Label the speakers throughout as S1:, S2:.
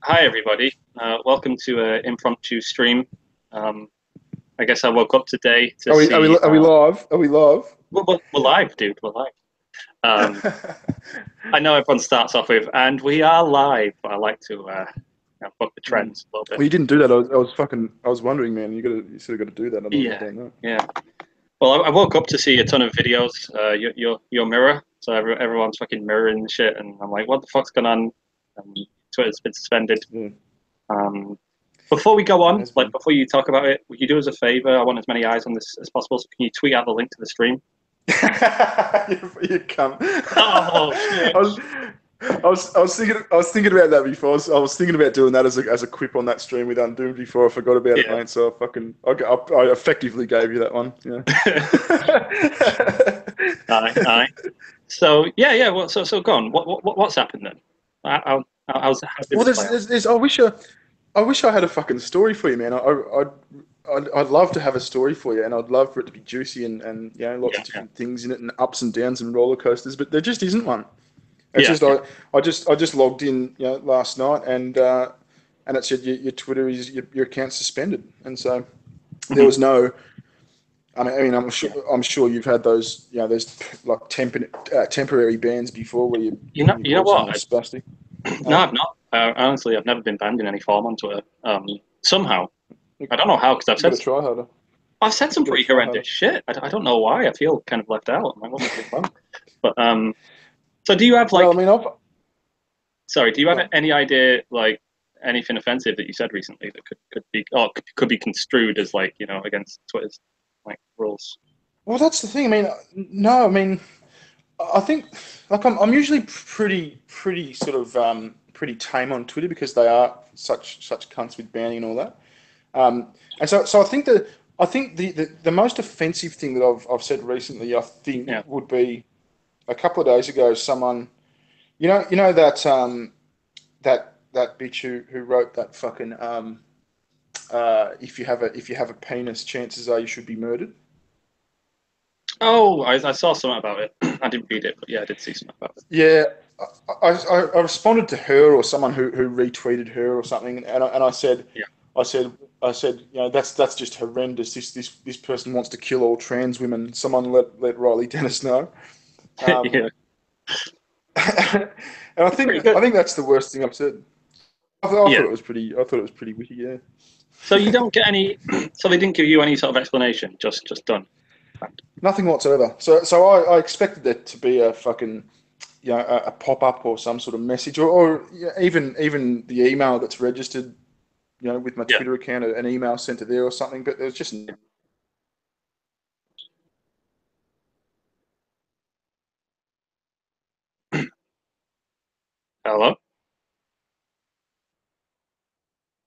S1: Hi everybody, welcome to an impromptu stream. I guess I woke up today to
S2: Are we are we
S1: see.
S2: are we live? Are we live?
S1: We're live, dude. We're live. Um, I know everyone starts off with, and we are live. But I like to buck the
S2: Mm.
S1: trends a little bit.
S2: Well, you didn't do that. I was wondering, man. You sort of got to do that. I
S1: Yeah,
S2: don't know.
S1: yeah. Well, I woke up to see a ton of videos. Your mirror. So everyone's fucking mirroring the shit, and I'm like, what the fuck's going on? Twitter's been suspended.
S2: Yeah,
S1: Um, Before we go on,
S2: has
S1: like
S2: been.
S1: before you talk about it, would you do us a favor? I want as many eyes on this as possible. So can you tweet out the link to the stream?
S2: You come.
S1: Oh
S2: I
S1: shit!
S2: was, I was thinking about that before. So I was thinking about doing that as a quip on that stream with Undoomed before. I forgot about it,
S1: Yeah.
S2: mate. So I effectively gave you that one. Yeah.
S1: Aye. So yeah. Well, so go on. What's happened then? How did
S2: Well,
S1: this play out?
S2: I wish I had a fucking story for you, man. I'd love to have a story for you, and I'd love for it to be juicy and lots
S1: Yeah,
S2: of
S1: yeah,
S2: different things in it, and ups and downs and roller coasters. But there just isn't one. It's
S1: yeah,
S2: just
S1: yeah.
S2: I just logged in last night, and it said your Twitter is your account suspended, and so there
S1: Hmm.
S2: was no. I mean, I'm sure
S1: Yeah.
S2: I'm sure you've had those like temporary bans before where you
S1: You know
S2: call someone a
S1: what?
S2: spastic.
S1: No,
S2: No,
S1: I've not. Honestly, I've never been banned in any form on Twitter. Somehow
S2: you,
S1: I don't know how because
S2: you got to try harder.
S1: I've said some
S2: You got to
S1: pretty
S2: try harder.
S1: horrendous shit. I don't know why. I feel kind of left out. I'm like, what am I doing wrong? But so do you have
S2: Well, I
S1: like?
S2: mean, I've
S1: Sorry, do you have
S2: gone.
S1: any idea like anything offensive that you said recently that could be could be construed as like against Twitter's like rules?
S2: Well, that's the thing. I mean, no, I mean, I think like I'm usually pretty sort of pretty tame on Twitter because they are such cunts with banning and all that. And so I think the most offensive thing that I've said recently, I think,
S1: Yeah.
S2: would be a couple of days ago. Someone, you know that bitch who wrote that fucking if you have a penis, chances are you should be murdered.
S1: Oh, I saw something about it. I didn't read it, but yeah, I did see something about it.
S2: Yeah, I responded to her or someone who retweeted her or something, and I said,
S1: Yeah.
S2: I said, I said, that's just horrendous. This person wants to kill all trans women. Someone let Riley Dennis know. Um,
S1: Yeah.
S2: and I
S1: It's pretty
S2: think
S1: good.
S2: I think that's the worst thing I've said. I thought
S1: Yeah.
S2: it was pretty. I thought it was pretty witty. Yeah.
S1: So you don't get any. So they didn't give you any sort of explanation. Just done.
S2: Nothing whatsoever. So I expected there to be a fucking a pop up or some sort of message or even the email that's registered with my
S1: Yeah.
S2: Twitter account, an email sent to there or something. But there's just
S1: Hello.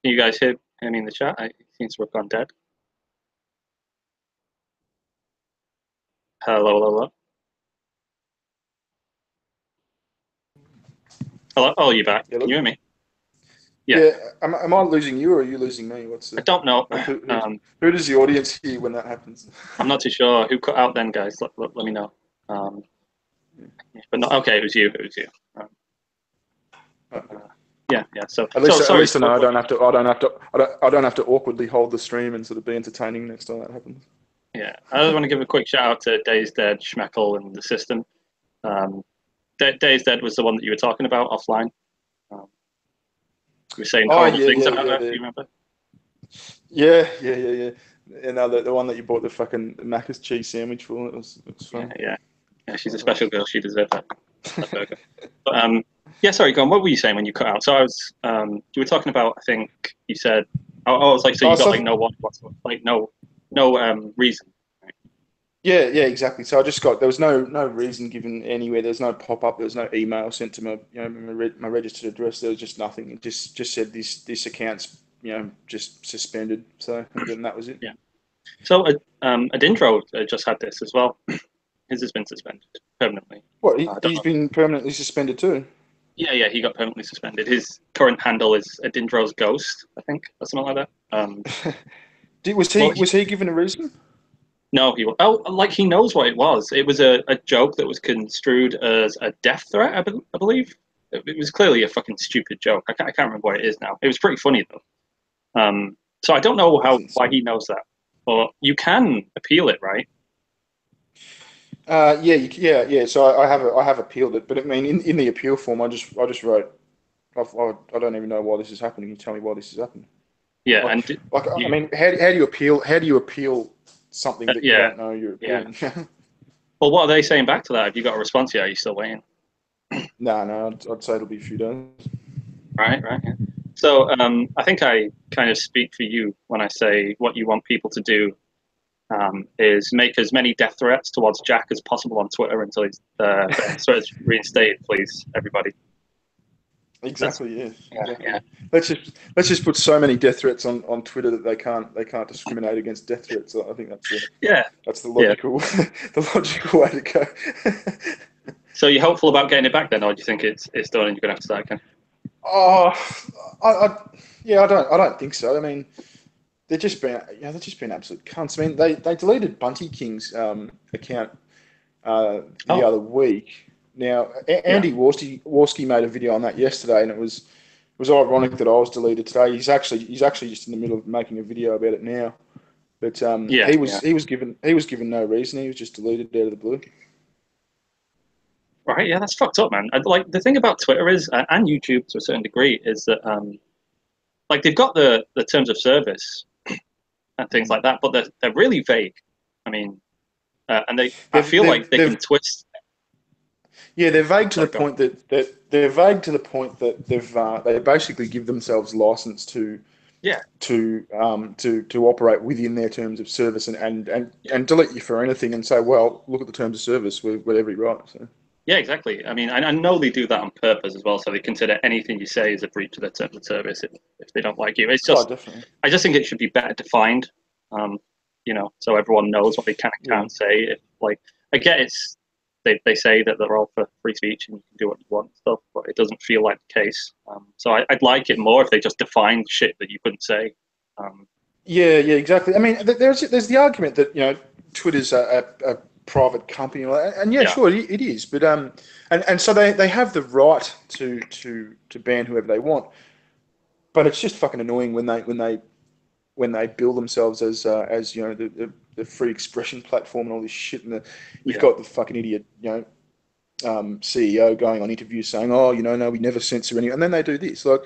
S1: Can you guys hear me in the chat? I it seems to have gone dead. Hello. Hello. Oh, you're back. Can you
S2: yellow.
S1: hear me? Yeah.
S2: Yeah, am I losing you or are you losing me? What's
S1: I
S2: the
S1: don't know.
S2: like? Who does the audience hear when that happens?
S1: I'm not too sure who cut out then, guys. Let me know. Um, but not okay. It was you. It was you. Um,
S2: Okay.
S1: yeah. So
S2: At
S1: so
S2: least at
S1: sorry.
S2: least I know I don't have to awkwardly hold the stream and sort of be entertaining next time that happens.
S1: Yeah, I just want to give a quick shout out to Days Dead, Schmeckle, and the system. Um, Days Dead was the one that you were talking about offline. Um, you were saying
S2: Oh
S1: horrible
S2: yeah,
S1: things
S2: yeah,
S1: about
S2: yeah,
S1: her. Do you remember?
S2: yeah. And the one that you bought the fucking Macca's cheese sandwich for, it was
S1: Yeah,
S2: funny.
S1: yeah, yeah. She's a special girl. She deserved that burger. But yeah. Sorry, go on. What were you saying when you cut out? So I was you were talking about. I think you said. I was like, so
S2: Oh,
S1: you got like
S2: so
S1: no one whatsoever, like no reason. Right?
S2: yeah, exactly. So I just got there was no reason given anywhere. There was no pop up. There was no email sent to my registered address. There was just nothing. It just said this account's just suspended. So and then that was it.
S1: Yeah. So Adindro just had this as well. His has been suspended permanently.
S2: What
S1: I don't
S2: he's
S1: know.
S2: been permanently suspended too.
S1: Yeah, he got permanently suspended. His current handle is Adindro's Ghost, I think, or something like that.
S2: Was he
S1: Well,
S2: was he given a reason?
S1: no, like he knows what it was. It was a joke that was construed as a death threat, I believe. it was clearly a fucking stupid joke. I can't remember what it is now. It was pretty funny though. So I don't know why he knows that, but you can appeal it, right?
S2: Yeah. So I have appealed it, but I mean, in the appeal form, I just wrote, I don't even know why this is happening. Can you tell me why this is happening?
S1: Yeah,
S2: Like,
S1: and
S2: I mean, how do you appeal? How do you appeal something that you don't know you're appealing?
S1: Yeah. Well, what are they saying back to that? Have you got a response yet? Are you still waiting?
S2: No, I'd say it'll be a few days.
S1: Right. Yeah. So I think I kind of speak for you when I say what you want people to do is make as many death threats towards Jack as possible on Twitter until he's so it's reinstated, please, everybody.
S2: Exactly. Yeah. Exactly.
S1: Yeah.
S2: Let's just put so many death threats on Twitter that they can't discriminate against death threats. I think that's the logical the logical way to go.
S1: So you're hopeful about getting it back then, or do you think it's done and you're gonna have to start again?
S2: Oh, I don't think so. I mean, they're just being absolute cunts. I mean, they deleted Bunty King's account the other week. Now, Andy Worski made a video on that yesterday, and it was ironic that I was deleted today. He's actually just in the middle of making a video about it now. But he was given no reason. He was just deleted out of the blue.
S1: Right, yeah, that's fucked up, man. Like the thing about Twitter is, and YouTube to a certain degree, is that like they've got the terms of service and things like that, but they're really vague. I mean, and I feel like they can twist.
S2: Yeah, they're vague to the point that they basically give themselves license to operate within their terms of service and delete you for anything and say, well, look at the terms of service, we've got every right. So.
S1: Yeah, exactly. I mean, I know they do that on purpose as well, so they consider anything you say as a breach of their terms of service if they don't like you. It's just, I just think it should be better defined, so everyone knows what they can and can't say. If, like, I get they say that they're all for free speech and you can do what you want and stuff, but it doesn't feel like the case. So I'd like it more if they just defined shit that you couldn't say.
S2: Yeah, exactly. I mean, there's the argument that Twitter's a private company, and sure, it is, but and so they have the right to ban whoever they want, but it's just fucking annoying when they bill themselves as the free expression platform and all this shit, and you've got the fucking idiot CEO going on interviews saying, oh, no, we never censor any, and then they do this. Like,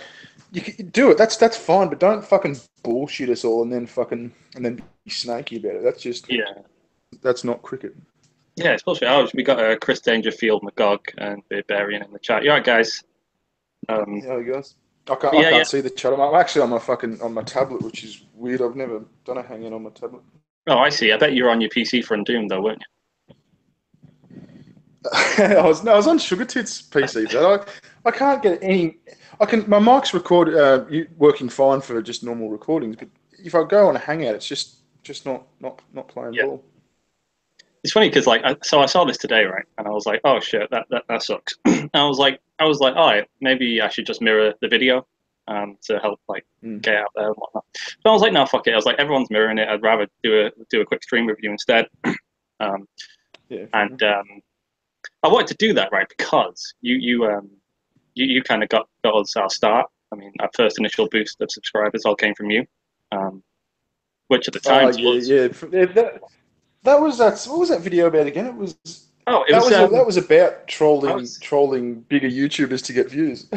S2: you can do it, that's fine, but don't fucking bullshit us all and then be snaky about it. That's just that's not cricket.
S1: Yeah, it's bullshit. We got Chris Dangerfield, McGog, and Barbarian in the chat. You alright, guys?
S2: Yeah, guys. I can't see the chat. I'm actually on my tablet, which is weird. I've never done a hang-in on my tablet.
S1: Oh, I see. I bet you were on your PC for Doom, though, weren't you?
S2: I was on Sugar Tits PC, but I can't get any. My mic's working fine for just normal recordings, but if I go on a Hangout, it's just not playing ball.
S1: It's funny because so I saw this today, right, and I was like, oh shit, that sucks. And I was like, all right, maybe I should just mirror the video, to help get out there and whatnot. But I was like, no, fuck it. I was like, everyone's mirroring it. I'd rather do a quick stream review instead. I wanted to do that, right, because you kind of got us our start. I mean, our first initial boost of subscribers all came from you, which at the time was.
S2: What was that video about again? It was. That was about trolling bigger YouTubers to get views.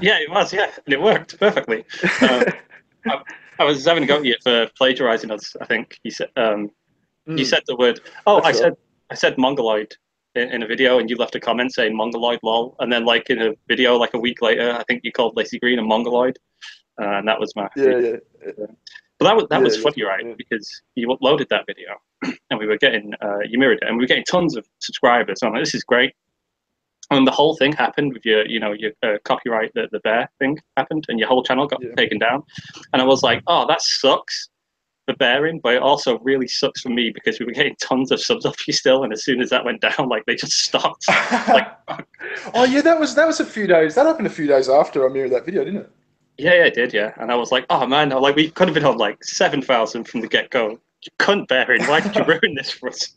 S1: Yeah, it was. Yeah, and it worked perfectly. I was having a go at you for plagiarizing us. I think you said you said the word. Oh, I said mongoloid in a video, and you left a comment saying mongoloid lol, and then in a video a week later, I think you called Lacey Green a mongoloid, and that was my But that was funny, right? Because you uploaded that video, and we were getting you mirrored it, and we were getting tons of subscribers. So I'm like, this is great. And the whole thing happened with your copyright, the bear thing happened, and your whole channel got taken down. And I was like, oh, that sucks for bearing, but it also really sucks for me because we were getting tons of subs off you still. And as soon as that went down, they just stopped.
S2: Oh yeah, that was a few days. That happened a few days after I mirrored that video, didn't it?
S1: Yeah, it did, yeah. And I was like, oh man, we could have been on 7,000 from the get-go. You couldn't bear it. Why did you ruin this for us?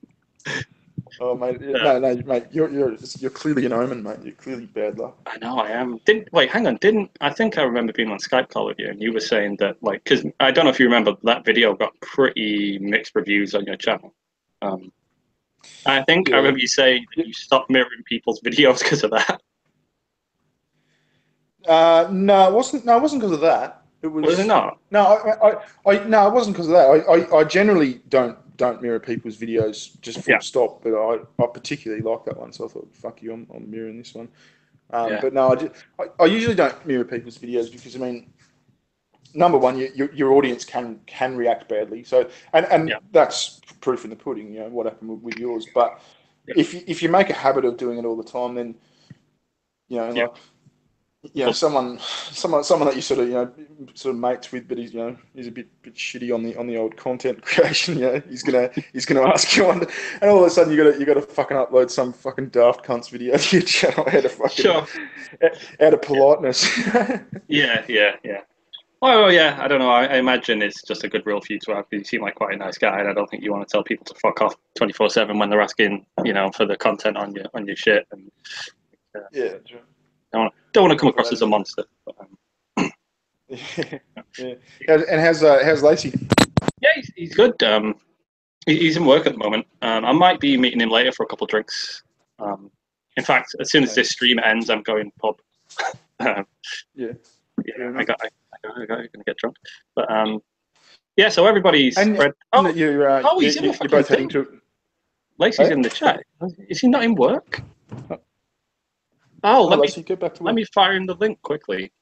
S2: Oh, mate, no, mate, you're clearly an omen, mate. You're clearly bad luck.
S1: I know I am. Didn't wait, hang on. Didn't I think I remember being on Skype call with you, and you were saying that like, because I don't know if you remember that video got pretty mixed reviews on your channel. I think I remember you saying that you stopped mirroring people's videos because of that.
S2: No, it wasn't. No, it wasn't because of that. It
S1: Was it
S2: was
S1: not?
S2: no, no, it wasn't because of that. I generally don't mirror people's videos just full stop, but I particularly like that one, so I thought, fuck you, I'm mirroring this one. But no, I usually don't mirror people's videos because I mean, number one, your audience can react badly. So and that's proof in the pudding. You know what happened with yours. But if you make a habit of doing it all the time, then you know like. You know, someone that you sort of mates with, but he's a bit shitty on the old content creation. You know, he's gonna ask you on, and all of a sudden you got to fucking upload some fucking daft cunts video to your channel out of politeness.
S1: Yeah. Well, yeah, I don't know. I imagine it's just a good rule for you to have. You seem like quite a nice guy, and I don't think you want to tell people to fuck off 24/7 when they're asking, for the content on your shit. And
S2: yeah, sure.
S1: Don't want to come across as a monster. But,
S2: yeah. And how's Lacey?
S1: Yeah, he's good. He's in work at the moment. I might be meeting him later for a couple of drinks. In fact, as soon as this stream ends, I'm going pub.
S2: Yeah,
S1: I got gonna get drunk. But yeah. So everybody's spread. Oh, he's in the fucking
S2: both
S1: thing.
S2: heading to.
S1: Lacey's in the chat. Is he not in work? Oh,
S2: Lacey, get back to work.
S1: Let me fire him the link quickly.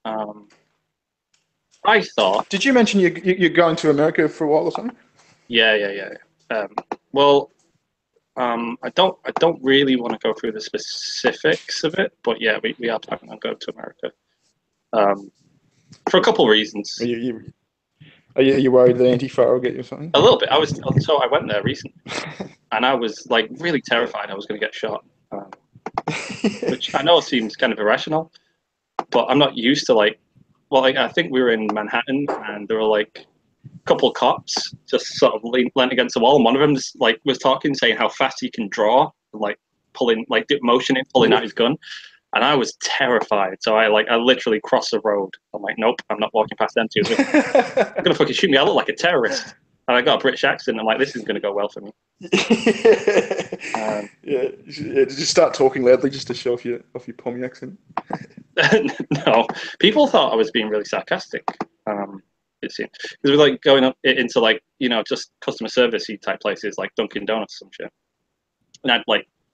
S1: I thought.
S2: Did you mention you're going to America for a while or something?
S1: Yeah. Well, I don't really want to go through the specifics of it, but yeah, we are planning on going to America. For a couple of reasons.
S2: Are you worried that Antifa will get you something?
S1: A little bit. So I went there recently, and I was like really terrified I was going to get shot, which I know seems kind of irrational, but I'm not used to I think we were in Manhattan, and there were like a couple of cops just sort of leaned against the wall, and one of them just was talking, saying how fast he can draw, pulling motioning, pulling out his gun. And I was terrified, so I literally crossed the road. I'm like, nope, I'm not walking past them two. They're gonna fucking shoot me. I look like a terrorist, and I got a British accent. I'm like, this isn't gonna go well for me.
S2: Just start talking loudly just to show off your Pommy accent.
S1: No, people thought I was being really sarcastic. It seemed because we're going up into just customer servicey type places like Dunkin' Donuts or some shit, and I'd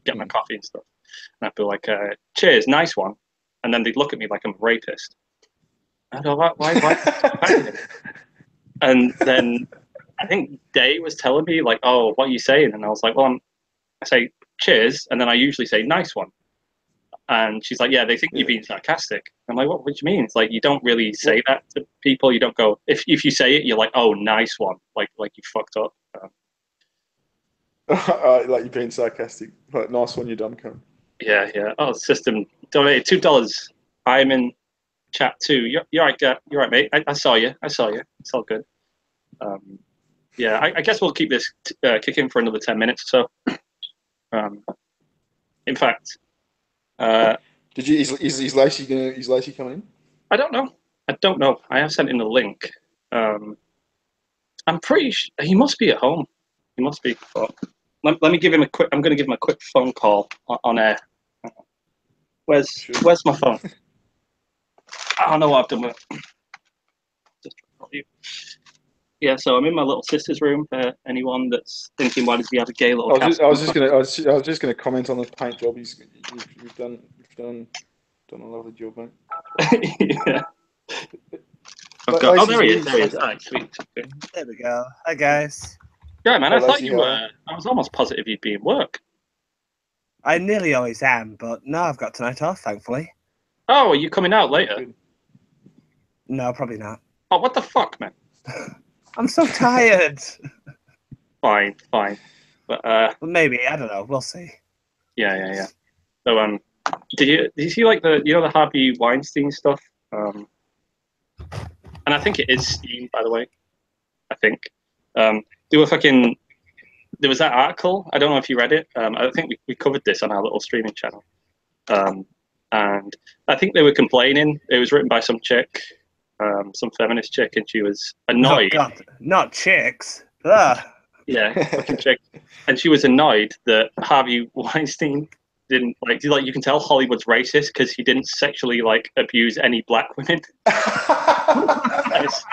S1: get my coffee and stuff. And I'd be like, cheers, nice one. And then they'd look at me like I'm a rapist. I'd go, why? And then I think Day was telling me, oh, what are you saying? And I was like, well, I say cheers. And then I usually say nice one. And she's like, yeah, they think you're being sarcastic. I'm like, what do you mean? It's like, you don't really say that to people. You don't go, if you say it, you're like, oh, nice one. Like you fucked up.
S2: Like you're being sarcastic. Like, nice one, you dumb cunt.
S1: Yeah. Oh, system donated $2. I'm in chat too. You're right, you're right, mate. I saw you. It's all good. Yeah, I guess we'll keep this kicking for another 10 minutes or so. In fact,
S2: did you? Is Lacey coming in?
S1: I don't know. I have sent in the link. I'm pretty sure he must be at home. He must be. Let me give him a quick. I'm going to give him a quick phone call on air. Where's my phone? I don't know what I've done with it. Yeah, so I'm in my little sister's room. For anyone that's thinking, why does he have a gay little cat?
S2: I was just gonna comment on the paint job. You've done a lovely job, mate.
S1: Yeah. Oh, there he is. Right, sweet. Okay.
S3: There we go. Hi, guys.
S1: Yeah, man. I thought you were. I was almost positive you'd be in work.
S3: I nearly always am, but no, I've got tonight off, thankfully.
S1: Oh, are you coming out later?
S3: No, probably not.
S1: Oh, what the fuck, man?
S3: I'm so tired.
S1: Fine. But
S3: maybe, I don't know. We'll see.
S1: Yeah. So did you see the Harvey Weinstein stuff? And I think it is Steam, by the way. I think they there was that article. I don't know if you read it. I think we covered this on our little streaming channel. And I think they were complaining. It was written by some chick, some feminist chick, and she was annoyed.
S3: Oh God, not chicks. Ugh.
S1: Yeah, fucking chick. And she was annoyed that Harvey Weinstein didn't you can tell Hollywood's racist because he didn't sexually abuse any black women.
S2: That's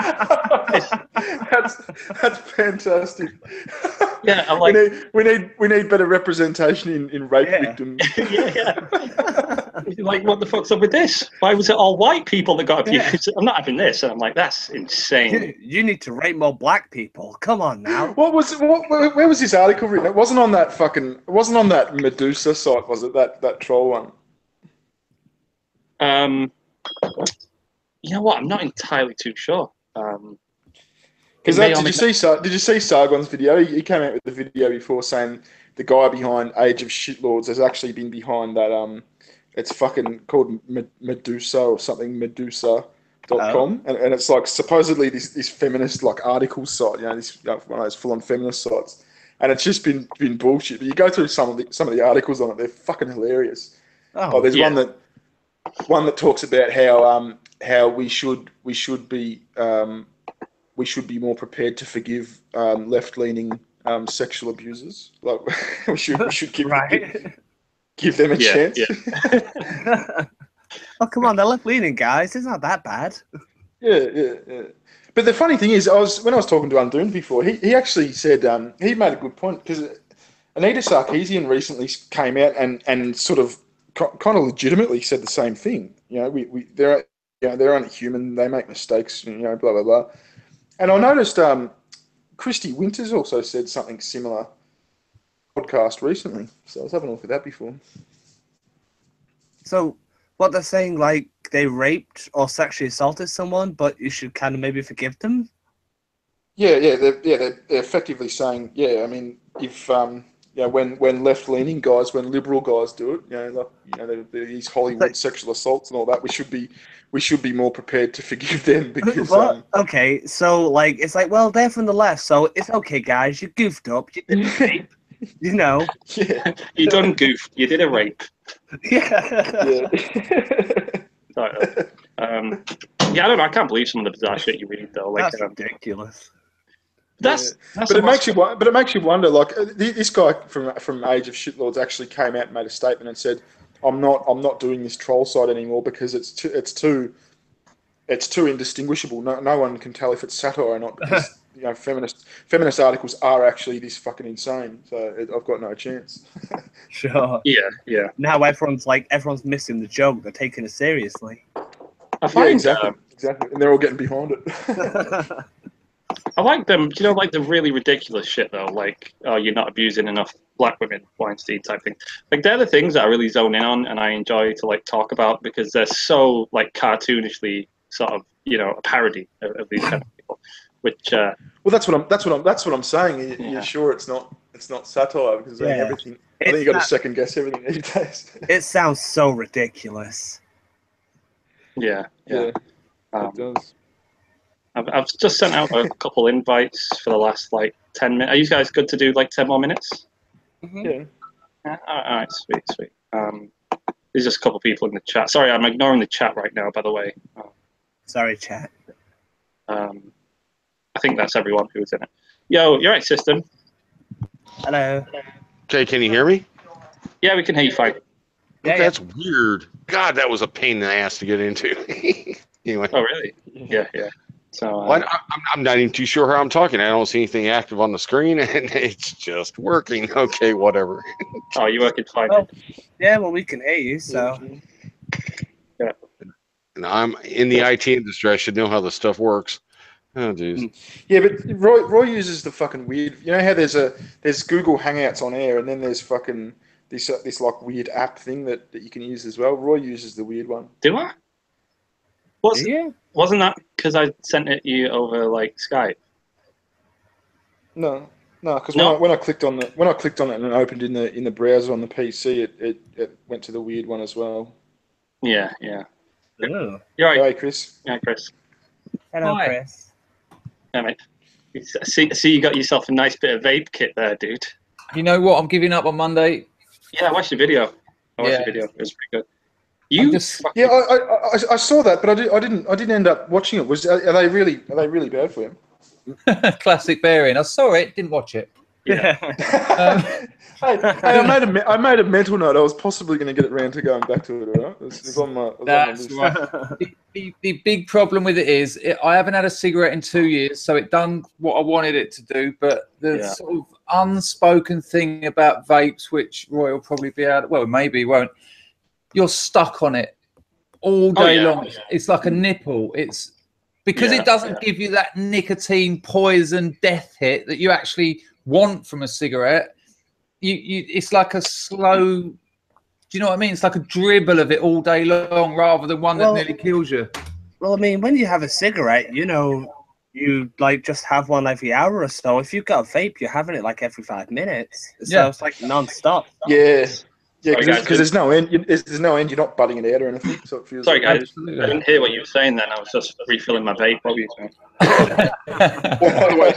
S2: fantastic.
S1: Yeah, I'm like,
S2: we need better representation in rape victims.
S1: Yeah. Like, what the fuck's up with this? Why was it all white people that got abused? Yeah. I'm not having this. And I'm like, that's insane.
S3: You need to rape more black people. Come on now.
S2: Where was this article written? It wasn't on that Medusa site, was it? That troll one.
S1: You know what? I'm not entirely too sure.
S2: Because did you see Sargon's video? He came out with the video before saying the guy behind Age of Shitlords has actually been behind that. It's fucking called Medusa or something, Medusa.com. And it's like supposedly this feminist article site, this one of those full-on feminist sites. And it's just been bullshit. But you go through some of the articles on it, they're fucking hilarious. There's one that talks about how we should be more prepared to forgive left-leaning sexual abusers. Like we should give them a chance.
S3: Yeah. Oh, come on, they're left-leaning, guys. It's not that bad.
S2: Yeah. But the funny thing is, when I was talking to Undoon before, he actually said he made a good point because Anita Sarkeesian recently came out and sort of kind of legitimately said the same thing. They're only human. They make mistakes. Blah blah blah. And I noticed Christy Winters also said something similar podcast recently. So I was having a look at that before.
S3: So what they're saying, they raped or sexually assaulted someone, but you should kind of maybe forgive them?
S2: Yeah, they're effectively saying, I mean, if when left-leaning guys, when liberal guys do it, these Hollywood sexual assaults and all that, we should be more prepared to forgive them because.
S3: Okay, so it's well, they're from the left, so it's okay, guys. You goofed up. You didn't rape. Yeah.
S1: You done goofed. You did a rape.
S3: Yeah.
S1: I don't know. I can't believe some of the bizarre shit you read though.
S3: That's ridiculous.
S2: But it makes you wonder. This guy from Age of Shitlords actually came out and made a statement and said, "I'm not doing this troll site anymore because it's too indistinguishable. No one can tell if it's satire or not because feminist articles are actually this fucking insane. So I've got no chance."
S3: Sure.
S1: Yeah.
S3: Now everyone's missing the joke. They're taking it seriously.
S1: I find
S2: exactly, and they're all getting behind it.
S1: I like them. Do you know, the really ridiculous shit though, you're not abusing enough black women, Weinstein type thing. They're the things that I really zone in on, and I enjoy to talk about because they're so cartoonishly sort of a parody of these kind of people. Which well,
S2: that's what I'm saying. You're sure it's not satire because everything. I think you got to second guess everything these days.
S3: It sounds so ridiculous.
S1: Yeah.
S2: It does.
S1: I've just sent out a couple invites for the last 10 minutes. Are you guys good to do 10 more minutes?
S3: Mm-hmm.
S1: Yeah. All right, sweet. There's just a couple people in the chat. Sorry, I'm ignoring the chat right now, by the way.
S3: Sorry, chat.
S1: I think that's everyone who was in it. Yo, you're right, system.
S3: Hello.
S4: Okay, can you hear me?
S1: Yeah, we can hear you fine.
S3: Yeah,
S4: That's weird. God, that was a pain in the ass to get into. Anyway.
S1: Oh, really? Yeah. So
S4: I'm not even too sure how I'm talking. I don't see anything active on the screen, and it's just working. Okay, whatever.
S1: Oh, you're working fine.
S3: Oh, yeah, well, we can hear you, so.
S1: Yeah.
S4: And I'm in the IT industry. I should know how this stuff works. Oh, dude.
S2: Yeah, but Roy uses the fucking weird. You know how there's Google Hangouts on air, and then there's fucking this weird app thing that you can use as well. Roy uses the weird one.
S1: Do I? Wasn't that because I sent it you over Skype?
S2: No, because when I clicked on it and it opened in the browser on the PC, it went to the weird one as well.
S1: Yeah.
S3: Oh.
S1: You're right.
S2: Hey, Chris.
S1: Yeah, Chris.
S3: Hello,
S1: Hi.
S3: Chris.
S1: Yeah, mate. See, you got yourself a nice bit of vape kit there, dude.
S5: You know what? I'm giving up on Monday.
S1: Yeah, I watched the video. I watched the video. It was pretty good.
S2: Yeah, I saw that, but I didn't end up watching it. Are they really bad for him?
S5: Classic Bearing. I saw it, didn't watch it.
S1: Yeah.
S2: I made a mental note. I was possibly going to get it round to going back to it. All right? It's on my list.
S5: Right. The big problem with it is I haven't had a cigarette in 2 years, so it done what I wanted it to do. But the sort of unspoken thing about vapes, which Roy will probably be out. Well, maybe he won't. You're stuck on it all day long. Yeah. It's like a nipple. It's because it doesn't give you that nicotine poison death hit that you actually want from a cigarette. It's like a slow. Do you know what I mean? It's like a dribble of it all day long, rather than one that nearly kills you.
S3: Well, I mean, when you have a cigarette, you know, you like just have one every hour or so. If you've got a vape, you're having it like every 5 minutes. So it's like non-stop.
S2: Yeah. Yeah, because there's no end. There's no end. You're not butting it out or anything. So it feels.
S1: Sorry, guys. I didn't hear what you were saying. Then I was just refilling my vape. What were you saying?
S4: Well, by the way,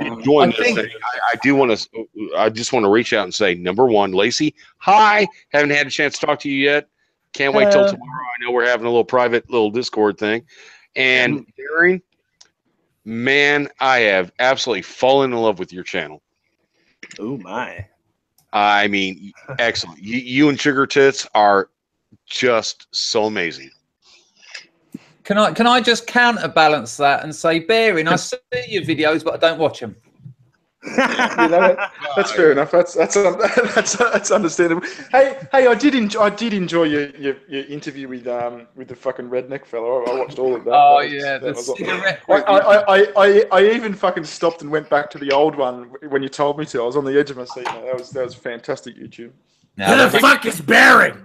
S4: enjoying this thing. I do want to. I just want to reach out and say, number one, Lacey, hi. Haven't had a chance to talk to you yet. Can't wait till tomorrow. I know we're having a little private little Discord thing. And Darren, man, I have absolutely fallen in love with your channel.
S3: Oh my.
S4: I mean, excellent. You and Sugar Tits are just so amazing.
S5: Can I just counterbalance that and say, Bearing, I see your videos, but I don't watch them.
S2: You know, that's fair enough. That's understandable. Hey, I did enjoy your interview with the fucking redneck fellow. I watched all of that.
S5: Oh
S2: that was I even fucking stopped and went back to the old one when you told me to. I was on the edge of my seat. That was fantastic YouTube.
S6: Who the fuck is Bearing?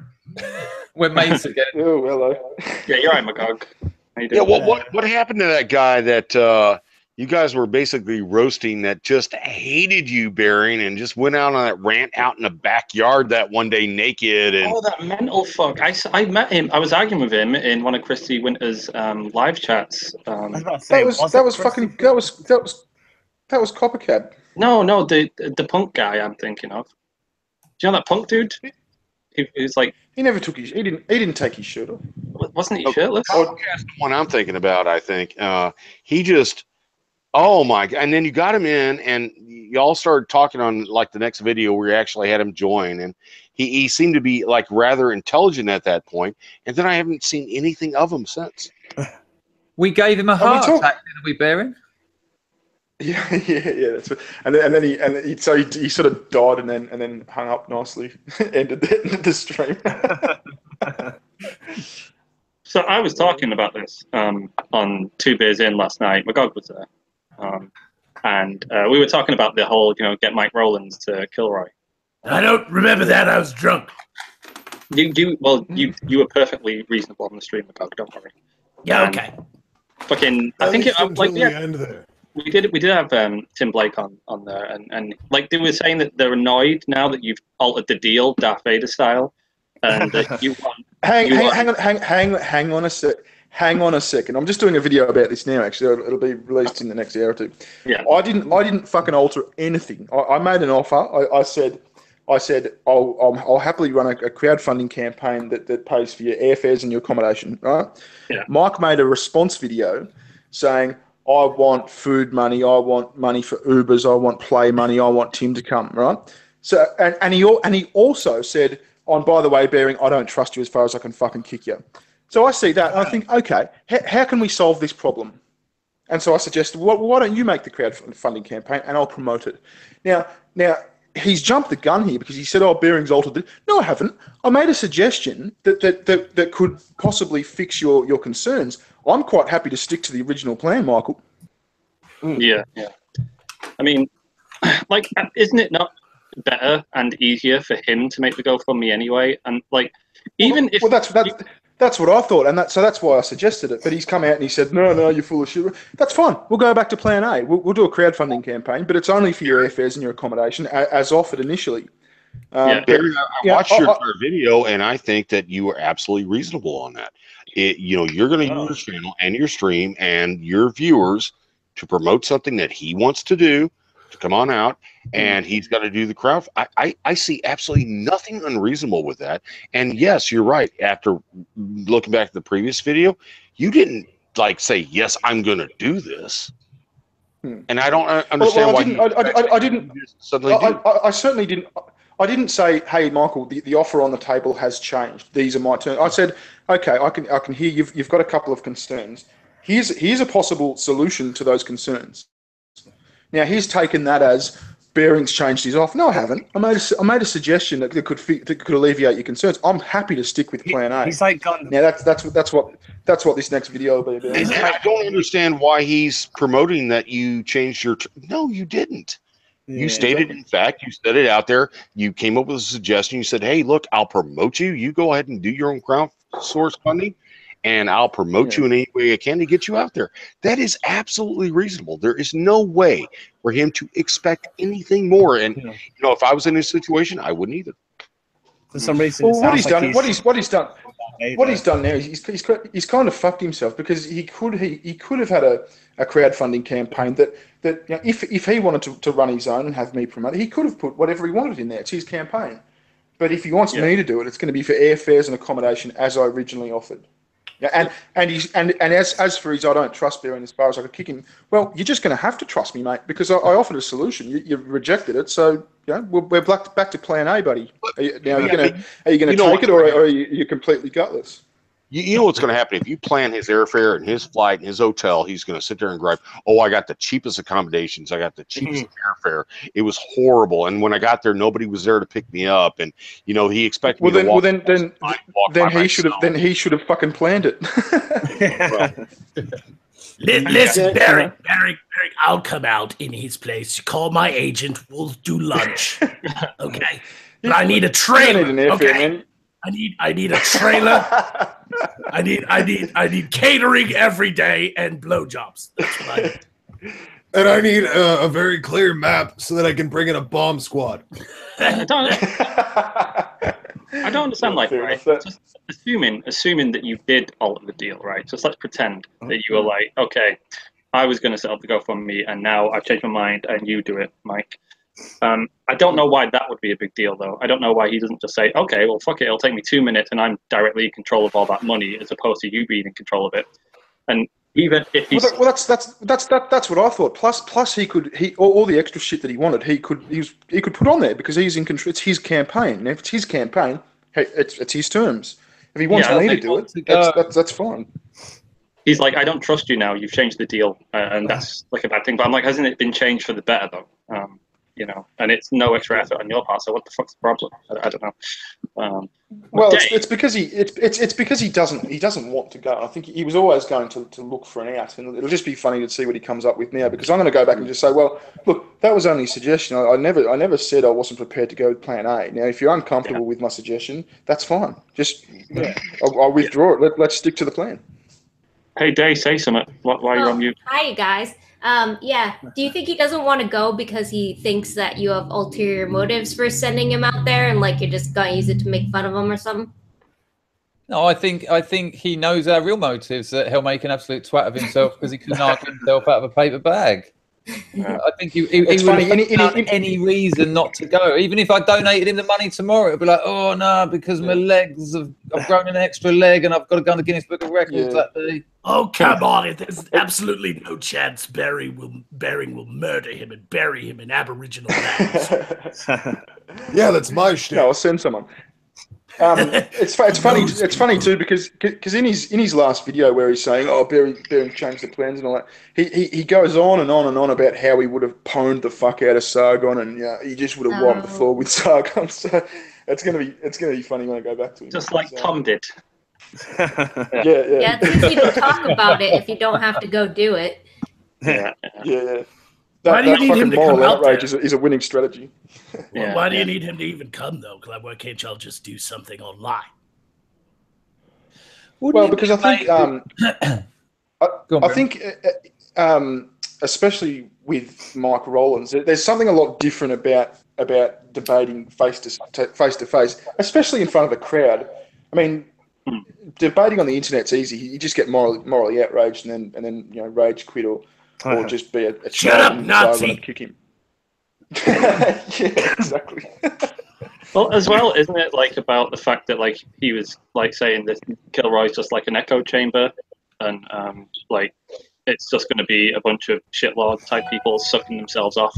S5: We're mates again.
S2: Oh, hello.
S1: Yeah, you're right, Magog. How you
S4: Yeah,
S1: doing?
S4: what happened to that guy that you guys were basically roasting that just hated you, Bearing, and just went out on that rant out in the backyard that one day naked? And
S1: oh, that mental fuck! I met him. I was arguing with him in one of Christy Winter's live chats.
S2: That was Coppercat.
S1: No, the punk guy I'm thinking of. Do you know that punk dude? He was like
S2: he didn't take his shirt off.
S1: Wasn't he shirtless?
S4: The one I'm thinking about, I think he just. Oh my God. And then you got him in and y'all started talking on like the next video where you actually had him join, and he seemed to be like rather intelligent at that point, and then I haven't seen anything of him since.
S5: We gave him a heart attack, didn't we, Bearing?
S2: Yeah, that's what, and then he sort of died and then hung up nicely. ended the stream.
S1: So I was talking about this on 2 Beers In last night. Magog was there. And we were talking about the whole, get Mike Rowlands to Kilroy.
S6: I don't remember that. I was drunk.
S1: You were perfectly reasonable on the stream, Magog. Don't worry.
S6: Yeah, okay.
S1: Fucking, I think we did have Tim Blake on there, and like they were saying that they're annoyed now that you've altered the deal, Darth Vader style, and that you want.
S2: Hang on a sec. Hang on a second. I'm just doing a video about this now. Actually, it'll be released in the next hour or two.
S1: Yeah.
S2: I didn't fucking alter anything. I made an offer. I said I'll happily run a crowdfunding campaign that pays for your airfares and your accommodation. Right.
S1: Yeah.
S2: Mike made a response video saying, I want food money. I want money for Ubers. I want play money. I want Tim to come. Right. So and he also said, oh, by the way, Bearing, I don't trust you as far as I can fucking kick you. So I see that and I think, okay, how can we solve this problem? And so I suggested, well, why don't you make the crowdfunding campaign and I'll promote it? Now he's jumped the gun here because he said, oh, Bearing's altered it. No, I haven't. I made a suggestion that could possibly fix your concerns. I'm quite happy to stick to the original plan, Michael.
S1: Yeah. I mean, like, isn't it not better and easier for him to make the GoFundMe anyway? And like, even if
S2: that's what I thought, and that's why I suggested it. But he's come out and he said, no, you're full of shit. That's fine. We'll go back to plan A. We'll do a crowdfunding campaign, but it's only for your airfares and your accommodation as offered initially.
S4: I watched your video, and I think that you are absolutely reasonable on that. You're going to use your channel and your stream and your viewers to promote something that he wants to do. to come on out, and he's got to do the crowd. I see absolutely nothing unreasonable with that. And yes, you're right. After looking back at the previous video, you didn't like say, yes, I'm going to do this. And I don't understand why
S2: I didn't. Suddenly I certainly didn't. I didn't say, "Hey, Michael, the offer on the table has changed. These are my terms." I said, "Okay, I can hear you've got a couple of concerns. Here's a possible solution to those concerns." Now he's taken that as Bearing's changed his offer. No, I haven't. I made a suggestion that could alleviate your concerns. I'm happy to stick with Plan A.
S3: He's like gone.
S2: Now that's what this next video will be about.
S4: And I don't understand why he's promoting that you changed your. No, you didn't. You stated, in fact, you said it out there. You came up with a suggestion. You said, "Hey, look, I'll promote you. You go ahead and do your own crowdsourcing, and I'll promote you in any way I can to get you out there." That is absolutely reasonable. There is no way for him to expect anything more. And if I was in this situation, I wouldn't either.
S3: For some reason,
S2: what he's done now, he's kind of fucked himself, because he could have had a crowdfunding campaign that if he wanted to run his own and have me promote, he could have put whatever he wanted in there. It's his campaign. But if he wants me to do it, it's going to be for airfares and accommodation as I originally offered. Yeah, and as for his, I don't trust Bearing as far as I could kick him. Well, you're just going to have to trust me, mate, because I offered a solution. You rejected it, so we're back to Plan A, buddy. Are you going to take it, or are you completely gutless?
S4: You know what's going to happen if you plan his airfare and his flight and his hotel? He's going to sit there and gripe, "Oh, I got the cheapest accommodations. I got the cheapest airfare. It was horrible. And when I got there, nobody was there to pick me up." And he expected me to walk.
S2: Then he should have fucking planned it.
S6: Listen, Barry, I'll come out in his place. Call my agent. We'll do lunch. Okay, but I need a trailer.
S2: You don't need an airfare, man.
S6: I need a trailer. I need catering every day and blowjobs. That's what I need.
S7: And I need a very clear map so that I can bring in a bomb squad.
S1: I don't understand, like, right? Just assuming that you did alter the deal, right? Just let's pretend that you were like, okay, I was going to set up the GoFundMe, and now I've changed my mind, and you do it, Mike. I don't know why that would be a big deal, though. I don't know why he doesn't just say, "Okay, well, fuck it, it'll take me 2 minutes, and I'm directly in control of all that money," as opposed to you being in control of it. And even if he's
S2: that's what I thought. Plus, he could all the extra shit that he wanted, he could put on there, because he's in control. It's his campaign. And if it's his campaign, hey, it's his terms. If he wants me to do it, that's fine.
S1: He's like, "I don't trust you now. You've changed the deal," and that's like a bad thing. But I'm like, hasn't it been changed for the better, though? And it's no extra effort on your part. So what the fuck's the problem? I don't know.
S2: Well, it's because he doesn't want to go. I think he was always going to look for an out, and it'll just be funny to see what he comes up with now. Because I'm going to go back and just say, well, look, that was only a suggestion. I never said I wasn't prepared to go with Plan A. Now, if you're uncomfortable with my suggestion, that's fine. Just I'll withdraw it. Let's stick to the plan.
S1: Hey, Day, say something while you're on mute.
S8: Hi, you guys. Do you think he doesn't want to go because he thinks that you have ulterior motives for sending him out there, and like you're just gonna use it to make fun of him or something?
S5: No, I think he knows our real motives, that he'll make an absolute twat of himself because he couldn't argue himself out of a paper bag. I think he would have any reason not to go. Even if I donated him the money tomorrow, it'd be like, "Oh no, because my legs I've grown an extra leg and I've got to go on the Guinness Book of Records that day."
S6: Oh, come on. There's absolutely no chance Bearing will murder him and bury him in Aboriginal lands.
S7: Yeah, that's my shit.
S2: No, I'll send someone. It's funny too, because in his last video where he's saying, "Oh, Bearing changed the plans and all that," he goes on and on and on about how he would have pwned the fuck out of Sargon, and he just would have wiped the floor with Sargon. So it's gonna be funny when I go back to him.
S1: Just like Tom did.
S8: Yeah, it's easy to talk about it if you don't have to go do it.
S2: Yeah.
S6: Why do you need him to come out there?
S2: Is a winning strategy.
S6: Well, why do you need him to even come, though? Why can't y'all just do something online?
S2: Well, because I think especially with Mike Rowlands, there's something a lot different about debating face to face, especially in front of a crowd. I mean, debating on the internet's easy. You just get morally outraged and then rage quit or just be a
S6: shut up, Nazi,
S2: kick him. Yeah, exactly.
S1: Well, as well, isn't it like about the fact that like he was like saying that Kilroy's just like an echo chamber, and like it's just going to be a bunch of shitlord type people sucking themselves off.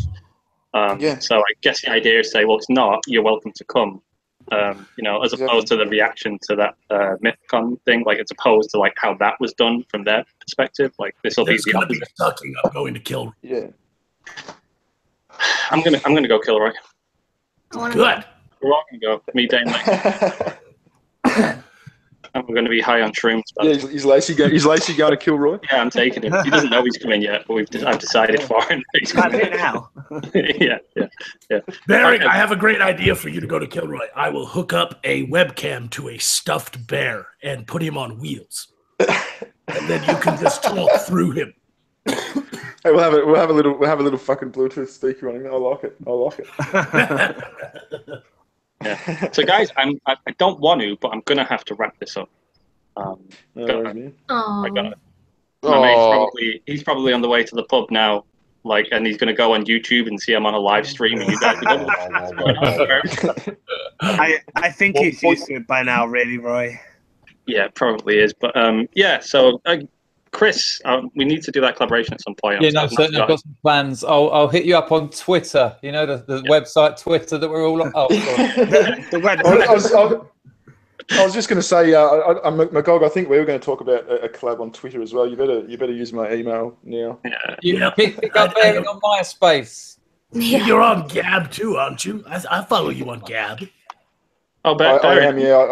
S1: So I guess the idea is to say, well, it's not. You're welcome to come. You know, as opposed to the reaction to that MythCon thing, like it's opposed to like how that was done from their perspective. Like this will be the opposite.
S6: Sucking. I'm going to kill.
S2: Yeah.
S1: I'm gonna go Kilroy.
S6: Good.
S1: We're all gonna go. Me, Dane. I'm going to be high on shrooms.
S2: Yeah, he's Lacey going to Kilroy.
S1: Yeah, I'm taking him. He doesn't know he's coming yet, but I've decided for him. He's coming
S3: now.
S1: yeah.
S6: Barry, I have a great idea for you to go to Kilroy. I will hook up a webcam to a stuffed bear and put him on wheels, and then you can just talk through him.
S2: Hey, we'll have a little fucking Bluetooth speaker on him. I like it.
S1: Yeah. So guys, I don't want to, but I'm gonna have to wrap this up. I got it. He's probably on the way to the pub now, like, and he's gonna go on YouTube and see him on a live stream. And you guys
S3: I think he's used to it by now, really, Roy.
S1: Yeah, probably is. But yeah. So Chris, we need to do that collaboration at some point.
S5: Yeah, no, certainly. I've got some plans. I'll hit you up on Twitter. You know, the website Twitter that we're all on. Oh,
S3: the website.
S2: I was just going to say, McGog, I think we were going to talk about a collab on Twitter as well. You better use my email now.
S5: You pick up Bearing on MySpace.
S6: You're on Gab too, aren't you? I follow you on Gab.
S1: Oh,
S2: I am. Yeah,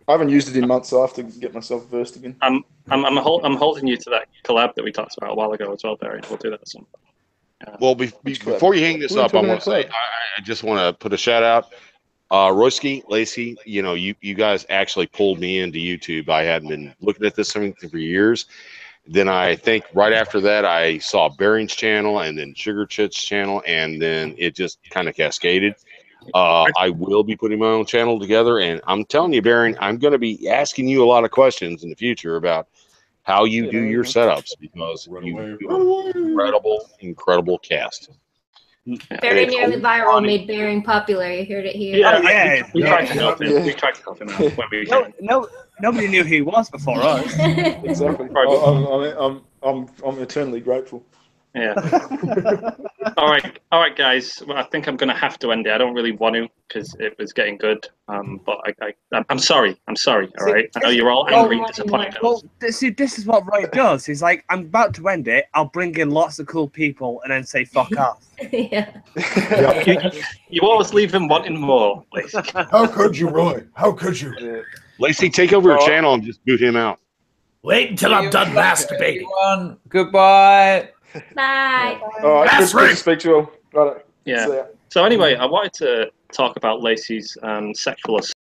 S2: I haven't used it in months, so I have to get myself versed again.
S1: I'm holding you to that collab that we talked about a while ago as well, Barry. We'll do that at some point.
S4: Well, before you hang this up, I want to say I just want to put a shout out. Royski, Lacey, you know, you guys actually pulled me into YouTube. I hadn't been looking at this thing for years. Then I think right after that, I saw Bearing's channel and then Sugar Chit's channel, and then it just kind of cascaded. I will be putting my own channel together, and I'm telling you, Bearing, I'm going to be asking you a lot of questions in the future about how you do your setups, because you do an incredible cast.
S8: Very Nearly Viral made Bearing popular. You heard it here.
S1: Yeah, we tried to help him. We tried to help him out when we can.
S3: Nobody knew who he was before us.
S2: Exactly. I'm eternally grateful.
S1: Yeah. All right, guys. Well, I think I'm going to have to end it. I don't really want to because it was getting good. But I'm sorry. All right. I know you're all angry and disappointed.
S3: Well, see, this is what Roy does. He's like, I'm about to end it. I'll bring in lots of cool people and then say fuck off.
S8: Yeah.
S1: You always leave him wanting more.
S7: How could you, Roy? How could you?
S2: Yeah.
S4: Lacey, take over your channel and just boot him out.
S6: Wait until I'm done masturbating.
S5: Everyone, goodbye.
S8: Bye.
S2: All right, good to speak to you all. Right.
S1: Yeah. So anyway, I wanted to talk about Lacey's sexual assault.